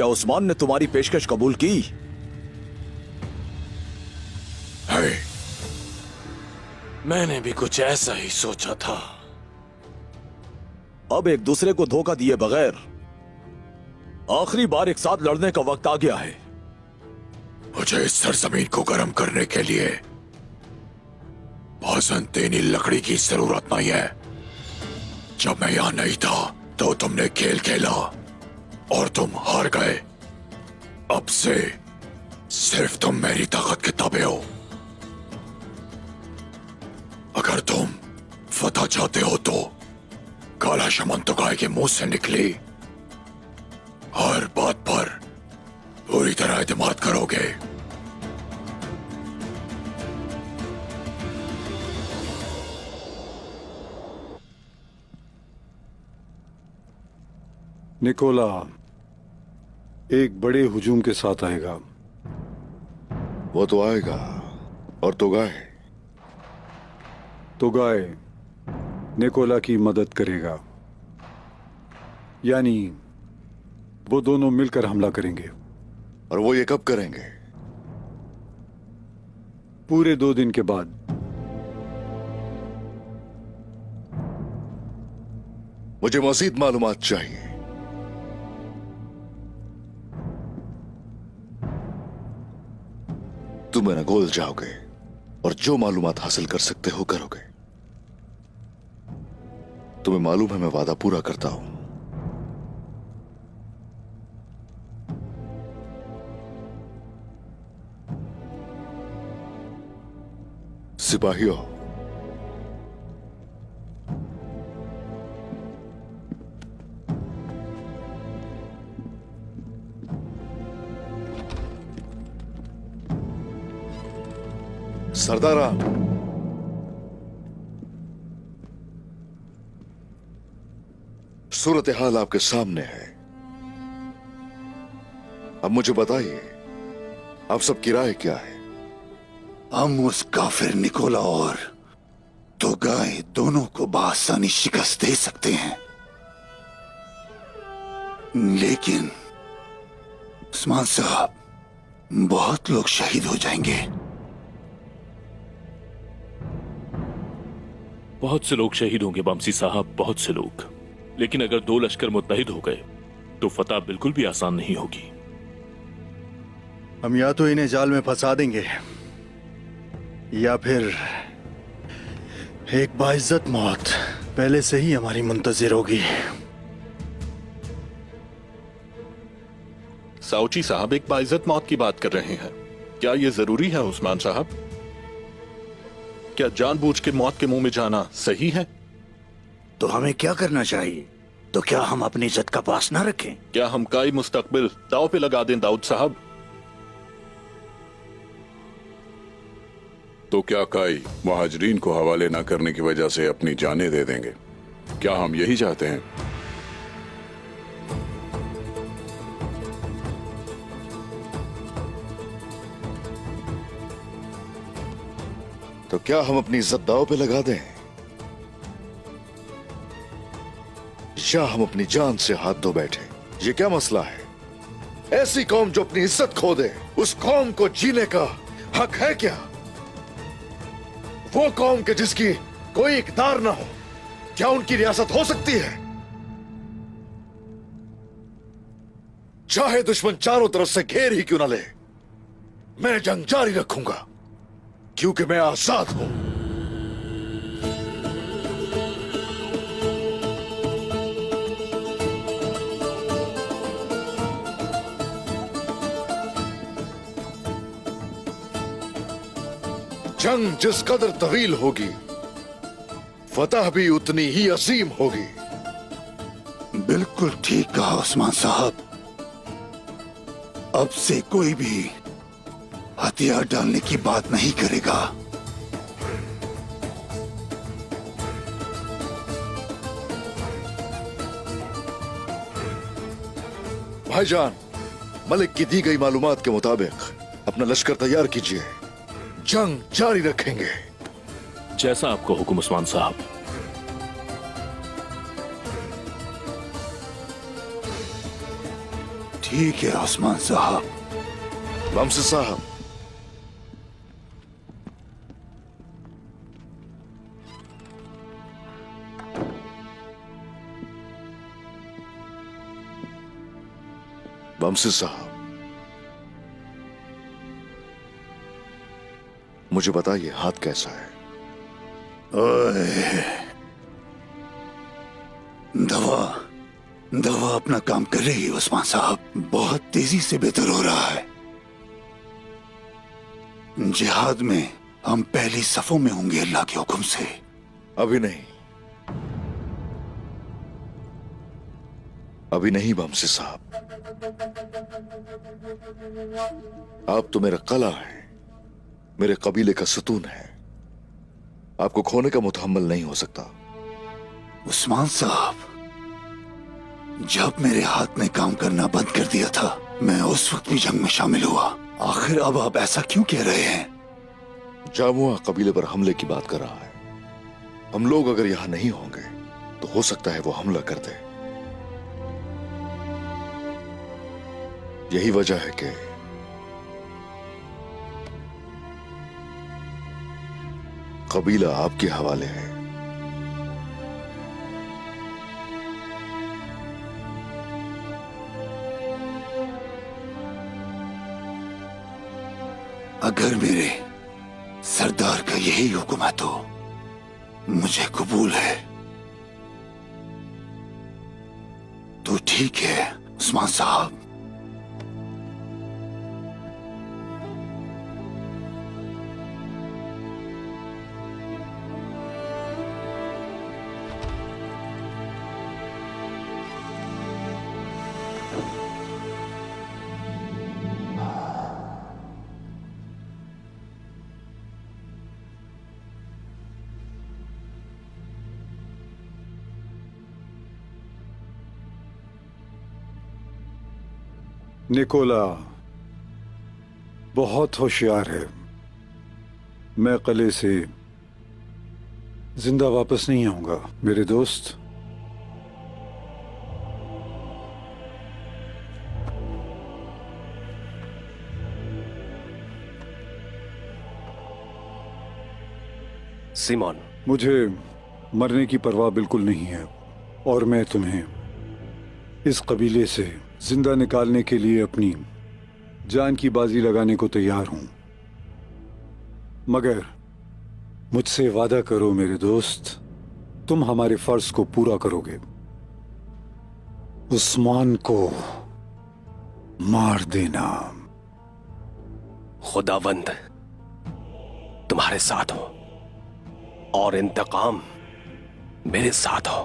क्या उस्मान ने तुम्हारी पेशकश कबूल की? है। मैंने भी कुछ ऐसा ही सोचा था। अब एक दूसरे को धोखा दिए बगैर आखिरी बार एक साथ लड़ने का वक्त आ गया है। मुझे इस सरजमीन को गर्म करने के लिए बाज़ंतीनी लकड़ी की जरूरत नहीं है। जब मैं यहां नहीं था तो तुमने खेल खेला और तुम हार गए। अब से सिर्फ तुम मेरी ताकत के ताबे हो। अगर तुम फतह चाहते हो तो काला शमन तो गाय के मुंह से निकली हर बात पर पूरी तरह एतमाद करोगे। निकोला एक बड़े हुजूम के साथ आएगा। वो तो आएगा और तोगाए निकोला की मदद करेगा, यानी वो दोनों मिलकर हमला करेंगे। और वो ये कब करेंगे? पूरे 2 दिन के बाद। मुझे मजीद मालूमात चाहिए। तुम मेरा गोल जाओगे और जो मालूमात हासिल कर सकते हो करोगे। तुम्हें मालूम है मैं वादा पूरा करता हूं। सिपाहियों, सरदारा, सूरत हाल आपके सामने है। अब मुझे बताइए, आप सबकी राय क्या है? हम उस काफिर निकोला और तोगाए दोनों को बआसानी शिकस्त दे सकते हैं, लेकिन उस्मान साहब, बहुत लोग शहीद हो जाएंगे। बहुत से लोग शहीद होंगे बमसी साहब, बहुत से लोग। लेकिन अगर 2 लश्कर मुत्तहिद हो गए तो फतह बिल्कुल भी आसान नहीं होगी। हम या तो इन्हें जाल में फंसा देंगे या फिर एक बाइज्जत मौत पहले से ही हमारी मुंतजिर होगी। साउची साहब एक बाइज्जत मौत की बात कर रहे हैं। क्या यह जरूरी है उस्मान साहब? क्या जानबूझ के मौत के मुंह में जाना सही है? तो हमें क्या करना चाहिए? तो क्या हम अपनी इज्जत का पास ना रखें? क्या हम काई मुस्तकबिल दाव पे लगा दें दाऊद साहब? तो क्या काई मुहाजिरीन को हवाले ना करने की वजह से अपनी जानें दे देंगे? क्या हम यही चाहते हैं? तो क्या हम अपनी इज्जत दांव पे लगा दें या हम अपनी जान से हाथ धो बैठे? ये क्या मसला है? ऐसी कौम जो अपनी इज्जत खो दे, उस कौम को जीने का हक है क्या? वो कौम के जिसकी कोई इक़्तिदार ना हो, क्या उनकी रियासत हो सकती है? चाहे दुश्मन चारों तरफ से घेर ही क्यों ना ले, मैं जंग जारी रखूंगा, क्योंकि मैं आजाद हूं। जंग जिस कदर तवील होगी, फतह भी उतनी ही अजीम होगी। बिल्कुल ठीक कहा उस्मान साहब। अब से कोई भी हथियार डालने की बात नहीं करेगा। भाईजान, मलिक की दी गई मालूमात के मुताबिक अपना लश्कर तैयार कीजिए, जंग जारी रखेंगे। जैसा आपको हुक्म उस्मान साहब। ठीक है उस्मान साहब। वमसी साहब, वमसी साहब, मुझे बताइए हाथ कैसा है? ओए, दवा दवा अपना काम कर रही है उस्मान साहब। बहुत तेजी से बेहतर हो रहा है। जिहाद में हम पहली सफों में होंगे अल्लाह के हुक्म से। अभी नहीं, अभी नहीं वमसी साहब। आप तो मेरा कला है, मेरे कबीले का सुतून है। आपको खोने का मुतहम्मल नहीं हो सकता। उस्मान साहब, जब मेरे हाथ ने काम करना बंद कर दिया था, मैं उस वक्त भी जंग में शामिल हुआ। आखिर अब आप ऐसा क्यों कह रहे हैं? जामुआ कबीले पर हमले की बात कर रहा है। हम लोग अगर यहां नहीं होंगे तो हो सकता है वो हमला कर दे। यही वजह है कि कबीला आपके हवाले है। अगर मेरे सरदार का यही हुक्म है तो मुझे कबूल है। तो ठीक है उस्मान साहब। निकोला बहुत होशियार है। मैं किले से जिंदा वापस नहीं आऊंगा मेरे दोस्त। सिमोन, मुझे मरने की परवाह बिल्कुल नहीं है और मैं तुम्हें इस कबीले से जिंदा निकालने के लिए अपनी जान की बाजी लगाने को तैयार हूं। मगर मुझसे वादा करो मेरे दोस्त, तुम हमारे फर्ज को पूरा करोगे। उस्मान को मार देना। खुदावंद तुम्हारे साथ हो और इंतकाम मेरे साथ हो।